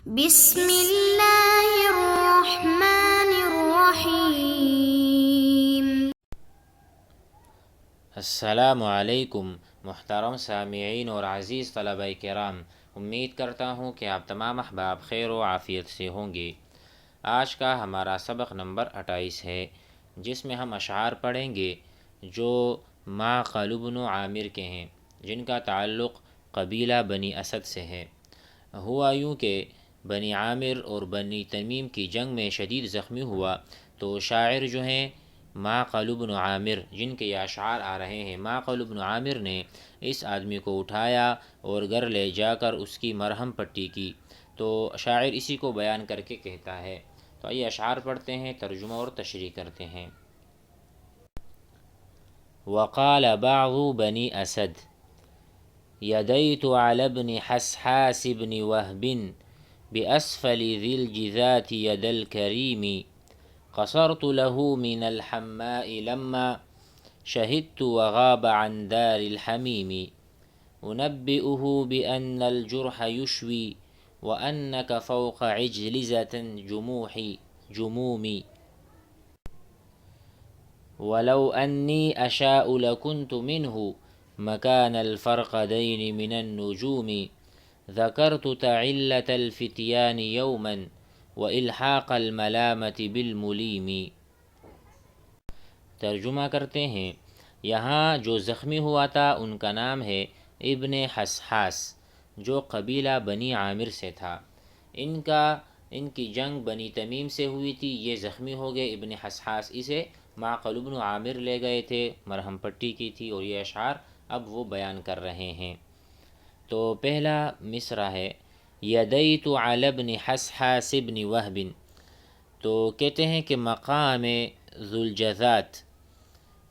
بسم اللہ الرحمن الرحیم۔ السلام علیکم محترم سامعین اور عزیز طلبہ کرام، امید کرتا ہوں کہ آپ تمام احباب خیر و عافیت سے ہوں گے۔ آج کا ہمارا سبق نمبر 28 ہے، جس میں ہم اشعار پڑھیں گے جو معقل بن عامر کے ہیں، جن کا تعلق قبیلہ بنی اسد سے ہے۔ ہوا یوں کہ بنی عامر اور بنی تمیم کی جنگ میں شدید زخمی ہوا، تو شاعر جو ہیں معقل بن عامر، جن کے یہ اشعار آ رہے ہیں، معقل بن عامر نے اس آدمی کو اٹھایا اور گھر لے جا کر اس کی مرہم پٹی کی۔ تو شاعر اسی کو بیان کر کے کہتا ہے۔ تو یہ اشعار پڑھتے ہیں، ترجمہ اور تشریح کرتے ہیں۔ وقال بعض بني أسد يديت على ابن حسحاس بن وهب بأسفل ذي الجذات يد الكريم قصرت له من الحماء لما شهدت وغاب عن دار الحميم أنبئه بأن الجرح يشوي وأنك فوق عجلزة جمومي ولو أني أشاء لكنت منه مكان الفرقدين من النجوم ذكرت تعلة الفتيان يوما وإلحاق الملامة بالمليم۔ ترجمہ کرتے ہیں، یہاں جو زخمی ہوا تھا ان کا نام ہے ابن حسحاس، جو قبیلہ بنی عامر سے تھا۔ ان کی جنگ بنی تمیم سے ہوئی تھی، یہ زخمی ہو گئے۔ ابن حسحاس اسے معقل بن عامر لے گئے تھے، مرہم پٹی کی تھی، اور یہ اشعار اب وہ بیان کر رہے ہیں۔ تو پہلا مصرع ہے یدیت علی ابن حسحاس بن وہب۔ تو کہتے ہیں کہ مقام ذوالجذات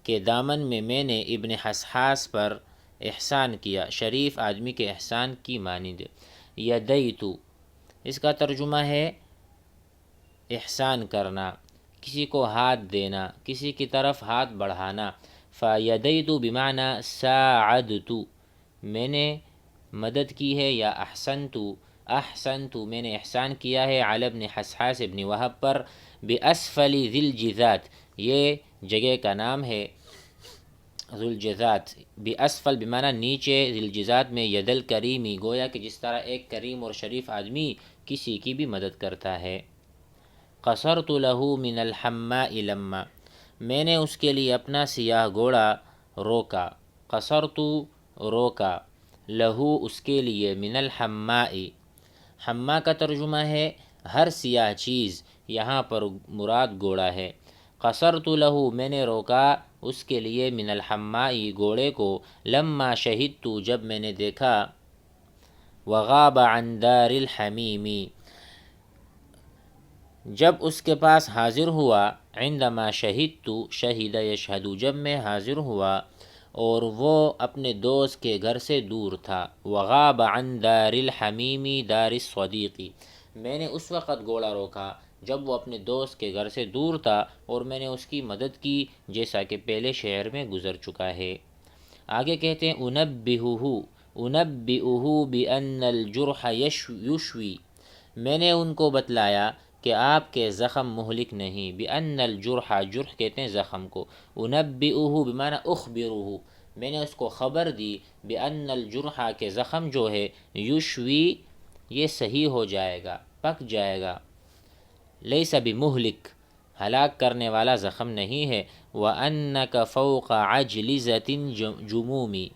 کے دامن میں میں نے ابن حسحاس پر احسان کیا، شریف آدمی کے احسان کی مانند۔ یدیت اس کا ترجمہ ہے احسان کرنا، کسی کو ہاتھ دینا، کسی کی طرف ہاتھ بڑھانا۔ فیدیت بمعنی ساعدت، میں نے مدد کی ہے، یا احسنت میں نے احسان کیا ہے، علی ابن حسحاس ابن وہب پر، باسفل ذی الجذات، یہ جگہ کا نام ہے ذوالجذات۔ باسفل بمعنی نیچے، ذی الجذات میں ید الکریمی، گویا کہ جس طرح ایک کریم اور شریف آدمی کسی کی بھی مدد کرتا ہے۔ قصرت له من الحماء لما، میں نے اس کے لیے اپنا سیاہ گھوڑا روکا۔ قصرت روکا، لہو اس کے لیے، من الحماء، حماء کا ترجمہ ہے ہر سیاہ چیز، یہاں پر مراد گھوڑا ہے۔ قصرت لہو میں نے روکا اس کے لیے، من الحماء گھوڑے کو، لما شہدت جب میں نے دیکھا، وغاب عن دار الحمیم جب اس کے پاس حاضر ہوا، عندما شہدت شہد یشہد جب میں حاضر ہوا، اور وہ اپنے دوست کے گھر سے دور تھا۔ وغاب عن دار الحمیم دار الصدیق، میں نے اس وقت گھوڑا روکا جب وہ اپنے دوست کے گھر سے دور تھا، اور میں نے اس کی مدد کی، جیسا کہ پہلے شعر میں گزر چکا ہے۔ آگے کہتے ہیں انبئہ بان الجرح یشوی، میں نے ان کو بتلایا کہ آپ کے زخم مہلک نہیں۔ بان الجرح، جرح کہتے ہیں زخم کو۔ انبئہ بمعنی اخبرہ، میں نے اس کو خبر دی، بان الجرح کے زخم جو ہے، یشوی یہ صحیح ہو جائے گا، پک جائے گا، لیس بمہلک ہلاک کرنے والا زخم نہیں ہے۔ وانک فوق عجلزۃ جمومی،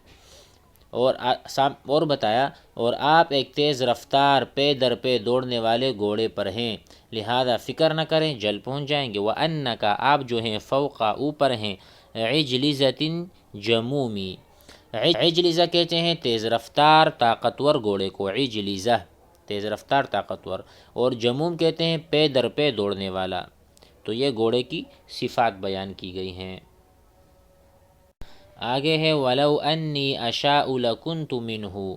اور بتایا، اور آپ ایک تیز رفتار پے در پے دوڑنے والے گھوڑے پر ہیں، لہذا فکر نہ کریں، جل پہنچ جائیں گے۔ وَأَنَّكَ آپ جو ہیں، فوق اوپر ہیں، عجلزۃ جمومی، عجلزہ کہتے ہیں تیز رفتار طاقتور گھوڑے کو، عجلزہ تیز رفتار طاقتور، اور جموم کہتے ہیں پے در پے دوڑنے والا۔ تو یہ گھوڑے کی صفات بیان کی گئی ہیں۔ آگے ہے وَلَوْ أَنِّي أَشَاءُ لَكُنْتُ مِنْهُ،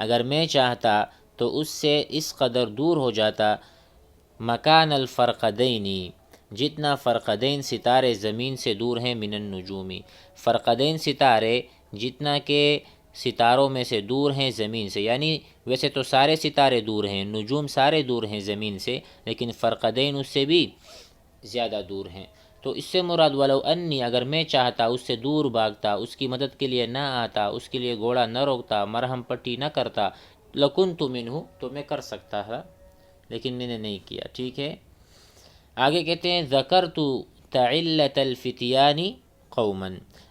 اگر میں چاہتا تو اس سے اس قدر دور ہو جاتا، مکان الفرقدین، جتنا فرقدین ستارے زمین سے دور ہیں، من النجوم، فرقدین ستارے جتنا کہ ستاروں میں سے دور ہیں زمین سے، یعنی ویسے تو سارے ستارے دور ہیں، نجوم سارے دور ہیں زمین سے، لیکن فرقدین اس سے بھی زیادہ دور ہیں۔ تو اس سے مراد ولو انی، اگر میں چاہتا اس سے دور بھاگتا، اس کی مدد کے لیے نہ آتا، اس کے لیے گھوڑا نہ روکتا، مرہم پٹی نہ کرتا، لکنت منہ، تو میں کر سکتا تھا، لیکن میں نے نہیں کیا۔ ٹھیک ہے، آگے کہتے ہیں ذکرت تعلت الفتیان قوما،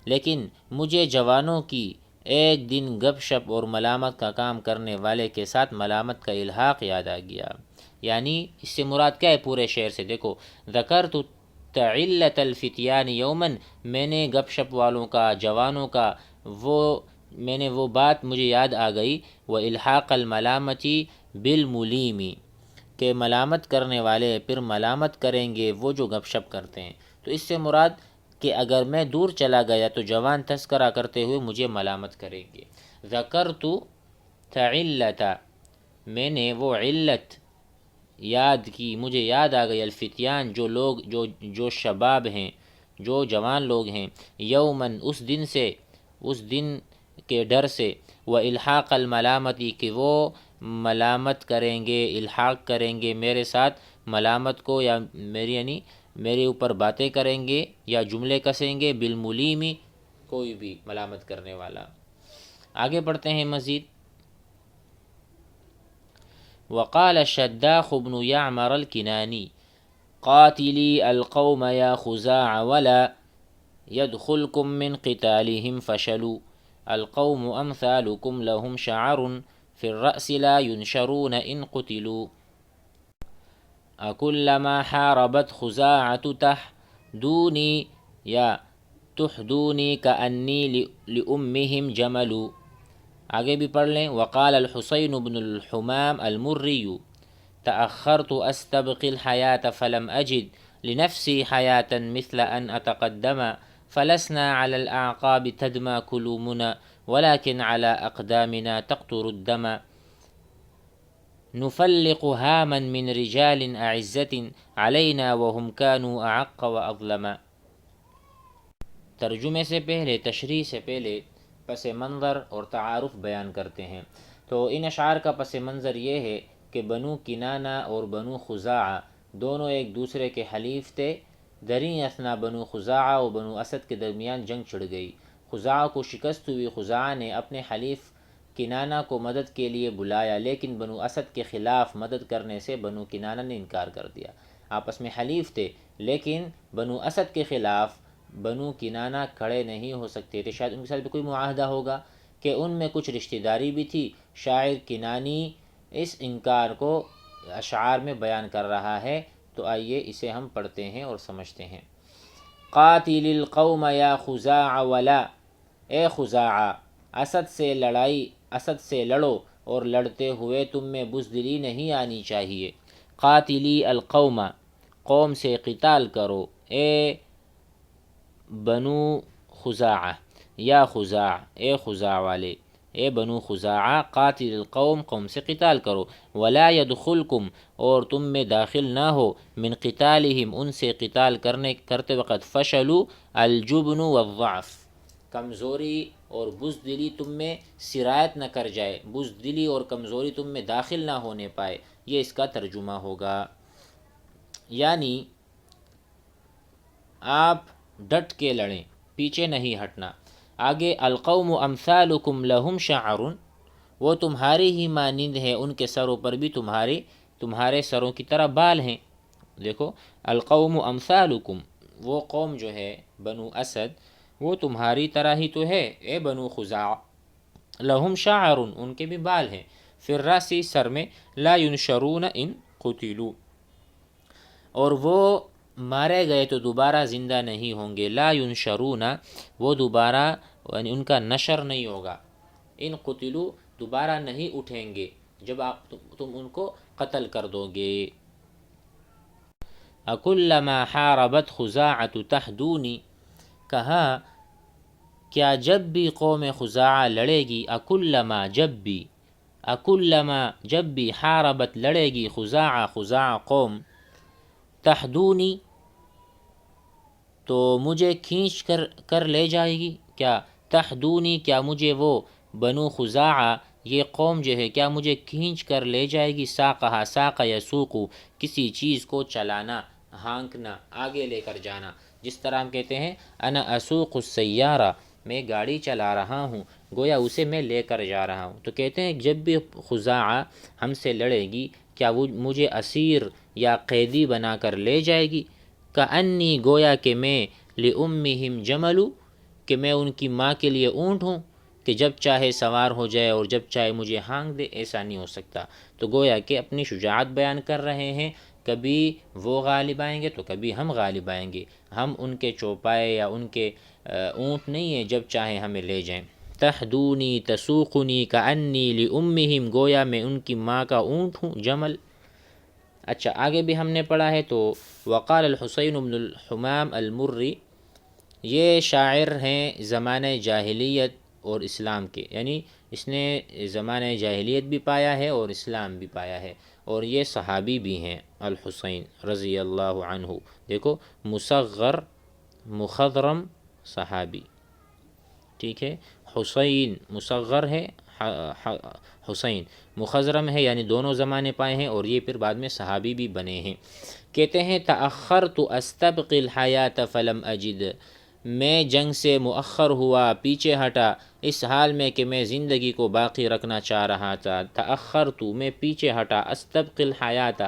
لیکن مجھے جوانوں کی ایک دن گپ شپ اور ملامت کا کام کرنے والے کے ساتھ ملامت کا الحاق یاد آ گیا۔ یعنی اس سے مراد کیا ہے پورے شعر سے؟ دیکھو، ذکرت تعلت الفتیان یوما، میں نے گپ شپ والوں کا، جوانوں کا وہ بات مجھے یاد آ گئی، وہ الحاق الملامتی بالملیمی، کہ ملامت کرنے والے پھر ملامت کریں گے وہ جو گپ شپ کرتے ہیں۔ تو اس سے مراد کہ اگر میں دور چلا گیا تو جوان تذکرہ کرتے ہوئے مجھے ملامت کریں گے۔ ذکرت تعلت، میں نے وہ علت یاد کی، مجھے یاد آ گئی، الفتیان، جو لوگ جو شباب ہیں، جو جوان لوگ ہیں، یومن، اس دن کے ڈر سے، وہ الحاق الملامتی، کہ وہ ملامت کریں گے، الحاق کریں گے میرے ساتھ ملامت کو، یا میرے اوپر باتیں کریں گے یا جملے کسیں گے، بالملیمی، کوئی بھی ملامت کرنے والا۔ آگے پڑھتے ہیں مزید۔ وقال شداخ بن يعمر الكناني قاتلي القوم يا خزاع ولا يدخلكم من قتالهم فشلوا القوم أمثالكم لهم شعر في الرأس لا ينشرون إن قتلوا أكلما حاربت خزاعة تحدوني يا تحدوني كأني لأمهم جمل۔ آگے بھی پڑھ لیں۔ وقال الحسين بن الحمام المري تأخرت أستبقي الحياة فلم أجد لنفسي حياة مثل أن أتقدم فلسنا على الأعقاب تدمى كلومنا ولكن على أقدامنا تقطر الدم نفلق هاما من رجال أعزة علينا وهم كانوا أعق وأظلم۔ ترجمے سے پہلے، تشریح سے پہلے پس منظر اور تعارف بیان کرتے ہیں۔ تو ان اشعار کا پس منظر یہ ہے کہ بنو کنانہ اور بنو خزاعہ دونوں ایک دوسرے کے حلیف تھے۔ دریں اثنا بنو خزاعہ و بنو اسد کے درمیان جنگ چھڑ گئی۔ خزاعہ کو شکست ہوئی، خزاعہ نے اپنے حلیف کنانہ کو مدد کے لیے بلایا، لیکن بنو اسد کے خلاف مدد کرنے سے بنو کنانہ نے انکار کر دیا۔ آپس میں حلیف تھے، لیکن بنو اسد کے خلاف بنو کنانہ کھڑے نہیں ہو سکتے تھے۔ شاید ان کے ساتھ بھی کوئی معاہدہ ہوگا کہ ان میں کچھ رشتہ داری بھی تھی۔ شاعر کنانی اس انکار کو اشعار میں بیان کر رہا ہے، تو آئیے اسے ہم پڑھتے ہیں اور سمجھتے ہیں۔ قاتل القوم یا خزاع ولا، اے خزاعہ، اسد سے لڑو اور لڑتے ہوئے تم میں بزدلی نہیں آنی چاہیے۔ قاتلی القوم، قوم سے قتال کرو، اے بنو خزاعہ، یا خزاع، اے خزاع والے، اے بنو خزاعہ، قاتل القوم، قوم سے قتال کرو، ولا يدخلکم، اور تم میں داخل نہ ہو، من قتالہم، ان سے قتال کرتے وقت، فشلوا الجبن والضعف، کمزوری اور بزدلی تم میں سرایت نہ کر جائے، بزدلی اور کمزوری تم میں داخل نہ ہونے پائے، یہ اس کا ترجمہ ہوگا۔ یعنی آپ ڈٹ کے لڑیں، پیچھے نہیں ہٹنا۔ آگے القوم امثالکم لہم شعر، وہ تمہاری ہی مانند ہیں، ان کے سروں پر بھی تمہارے سروں کی طرح بال ہیں۔ دیکھو، القوم امثالکم، وہ قوم جو ہے بنو اسد، وہ تمہاری طرح ہی تو ہے، اے بنو خزاع، لہم شعر، ان کے بھی بال ہیں، فی الراس، سر میں، لا ینشرون ان قتلوا، اور وہ مارے گئے تو دوبارہ زندہ نہیں ہوں گے۔ لا ینشرون، وہ دوبارہ، یعنی ان کا نشر نہیں ہوگا، ان قتلوا، دوبارہ نہیں اٹھیں گے جب تم ان کو قتل کر دو گے۔ اکلما حاربت خزاعۃ تحدونی، کہا کیا جب بھی قوم خزاعہ لڑے گی، اکلما، جب بھی حاربت لڑے گی، خزاعہ قوم، تحدونی، تو مجھے کھینچ کر لے جائے گی، کیا تحدونی، کیا مجھے وہ بنو خزاعہ یہ قوم جو ہے کیا مجھے کھینچ کر لے جائے گی، ساقہ ساقہ یسوقو کسی چیز کو چلانا، ہانکنا، آگے لے کر جانا، جس طرح ہم کہتے ہیں انا اسوق السیارہ، میں گاڑی چلا رہا ہوں، گویا اسے میں لے کر جا رہا ہوں۔ تو کہتے ہیں جب بھی خزاعہ ہم سے لڑے گی کیا وہ مجھے اسیر یا قیدی بنا کر لے جائے گی، کأنی گویا کہ میں لأمہم جملو، کہ میں ان کی ماں کے لیے اونٹ ہوں کہ جب چاہے سوار ہو جائے اور جب چاہے مجھے ہانک دے، ایسا نہیں ہو سکتا۔ تو گویا کہ اپنی شجاعت بیان کر رہے ہیں، کبھی وہ غالب آئیں گے تو کبھی ہم غالب آئیں گے، ہم ان کے چوپائے یا ان کے اونٹ نہیں ہیں، جب چاہیں ہمیں لے جائیں۔ تحدونی تسوقنی کأنی لأمہم، گویا میں ان کی ماں کا اونٹ ہوں، جمل۔ اچھا آگے بھی ہم نے پڑھا ہے تو وقال الحسین بن الحمام المری، یہ شاعر ہیں زمانہ جاہلیت اور اسلام کے، یعنی اس نے زمانہ جاہلیت بھی پایا ہے اور اسلام بھی پایا ہے، اور یہ صحابی بھی ہیں الحسین رضی اللہ عنہ۔ دیکھو مصغر مخضرم صحابی، ٹھیک ہے، حسین مصغر ہے، حسین مخضرم ہے، یعنی دونوں زمانے پائے ہیں، اور یہ پھر بعد میں صحابی بھی بنے ہیں۔ کہتے ہیں تأخرت استبق الحیات فلم اجد، میں جنگ سے مؤخر ہوا، پیچھے ہٹا، اس حال میں کہ میں زندگی کو باقی رکھنا چاہ رہا تھا۔ تأخرت میں پیچھے ہٹا، استبق الحیات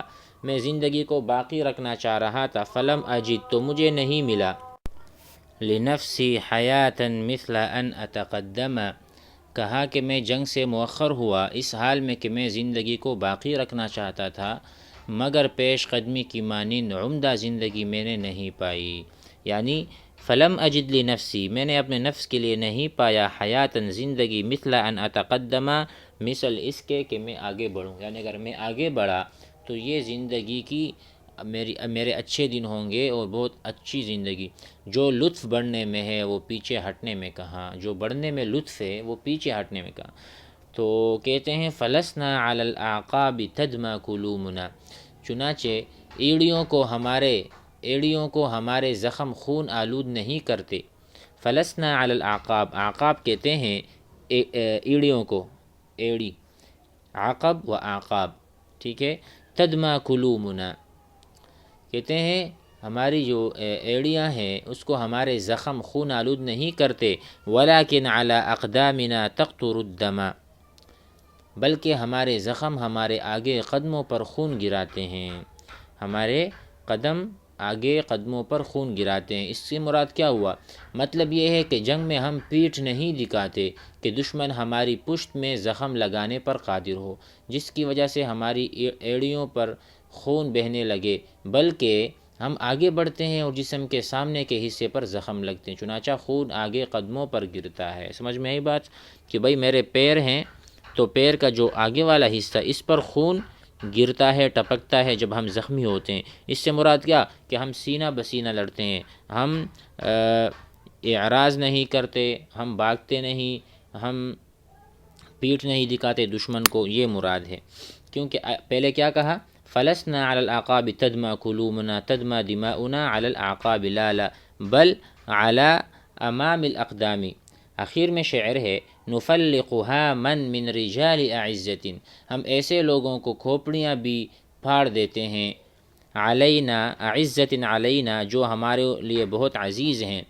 میں زندگی کو باقی رکھنا چاہ رہا تھا، فلم اجد تو مجھے نہیں ملا، لنفسی حیاتا مثل ان اتقدم، کہا کہ میں جنگ سے مؤخر ہوا اس حال میں کہ میں زندگی کو باقی رکھنا چاہتا تھا، مگر پیش قدمی کی مانند عمدہ زندگی میں نے نہیں پائی، یعنی فلم اجد لنفسی، میں نے اپنے نفس کے لیے نہیں پایا، حیاتاً زندگی، مثل ان اتقدم، مثل اس کے کہ میں آگے بڑھوں، یعنی اگر میں آگے بڑھا تو یہ زندگی کی میرے اچھے دن ہوں گے اور بہت اچھی زندگی۔ جو لطف بڑھنے میں ہے وہ پیچھے ہٹنے میں کہاں، جو بڑھنے میں لطف ہے وہ پیچھے ہٹنے میں کہاں۔ تو کہتے ہیں فلسنا علی الاعقاب تدمى قلومنا، چنانچہ ایڑیوں کو ہمارے زخم خون آلود نہیں کرتے۔ فلسنا علی الاعقاب، اعقاب کہتے ہیں ایڑیوں کو، ایڑی، عقب و اعقاب، ٹھیک ہے، تدمى قلومنا، کہتے ہیں ہماری جو ایڑیاں ہیں اس کو ہمارے زخم خون آلود نہیں کرتے، ولیکن علی اقدامنا تقطر الدم، بلکہ ہمارے زخم ہمارے آگے قدموں پر خون گراتے ہیں، ہمارے قدم آگے قدموں پر خون گراتے ہیں۔ اس سے مراد کیا ہوا؟ مطلب یہ ہے کہ جنگ میں ہم پیٹھ نہیں دکھاتے کہ دشمن ہماری پشت میں زخم لگانے پر قادر ہو، جس کی وجہ سے ہماری ایڑیوں پر خون بہنے لگے، بلکہ ہم آگے بڑھتے ہیں اور جسم کے سامنے کے حصے پر زخم لگتے ہیں، چنانچہ خون آگے قدموں پر گرتا ہے۔ سمجھ میں آئی بات کہ بھائی میرے پیر ہیں تو پیر کا جو آگے والا حصہ اس پر خون گرتا ہے، ٹپکتا ہے جب ہم زخمی ہوتے ہیں۔ اس سے مراد کیا کہ ہم سینہ بسینہ لڑتے ہیں، ہم اعراض نہیں کرتے، ہم بھاگتے نہیں، ہم پیٹھ نہیں دکھاتے دشمن کو، یہ مراد ہے۔ کیونکہ پہلے کیا کہا؟ فلسنا علی الاعقاب تدمى قلومنا تدمى دماؤنا علی الاعقاب لا لا بل علی امام الاقدام۔ آخر میں شعر ہے نفلقها من رجال اعزت، ہم ایسے لوگوں کو کھوپڑیاں بھی پھاڑ دیتے ہیں، علینا اعزت علینا، جو ہمارے لیے بہت عزیز ہیں،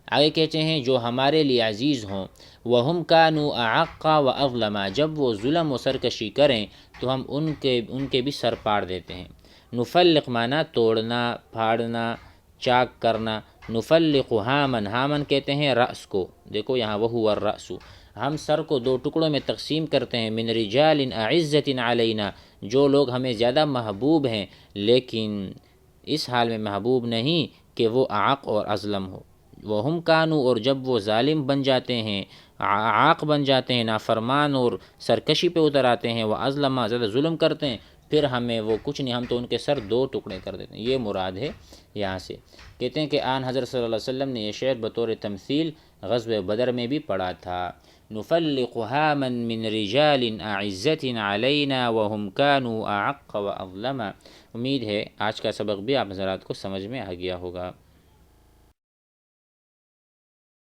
آگے کہتے ہیں جو ہمارے لیے عزیز ہوں، وَهُمْ كَانُوا أَعَقَّ وَأَظْلَمَ، جب وہ ظلم و سرکشی کریں تو ہم ان کے بھی سر پاڑ دیتے ہیں۔ نفلق معنی توڑنا، پھاڑنا، چاک کرنا، نفلق ہامن، ہامن کہتے ہیں رأس کو، دیکھو یہاں وَهُوَ الرَّأْسُ، ہم سر کو دو ٹکڑوں میں تقسیم کرتے ہیں، من رجال اعزت علینا، جو لوگ ہمیں زیادہ محبوب ہیں لیکن اس حال میں محبوب نہیں کہ وہ اعق اور اظلم ہو۔ وَهُمْ كَانُوا، اور جب وہ ظالم بن جاتے ہیں، عاق بن جاتے ہیں، نافرمان اور سرکشی پہ اتر آتے ہیں، وہ اظلم زیادہ ظلم کرتے ہیں، پھر ہمیں وہ کچھ نہیں، ہم تو ان کے سر دو ٹکڑے کر دیتے ہیں، یہ مراد ہے یہاں سے۔ کہتے ہیں کہ آن حضرت صلی اللہ علیہ وسلم نے یہ شعر بطور تمثیل غزوہ بدر میں بھی پڑھا تھا، نفلقها من رجال اعزت علینا وهم كانوا اعق واظلم۔ امید ہے آج کا سبق بھی آپ حضرات کو سمجھ میں آ گیا ہوگا۔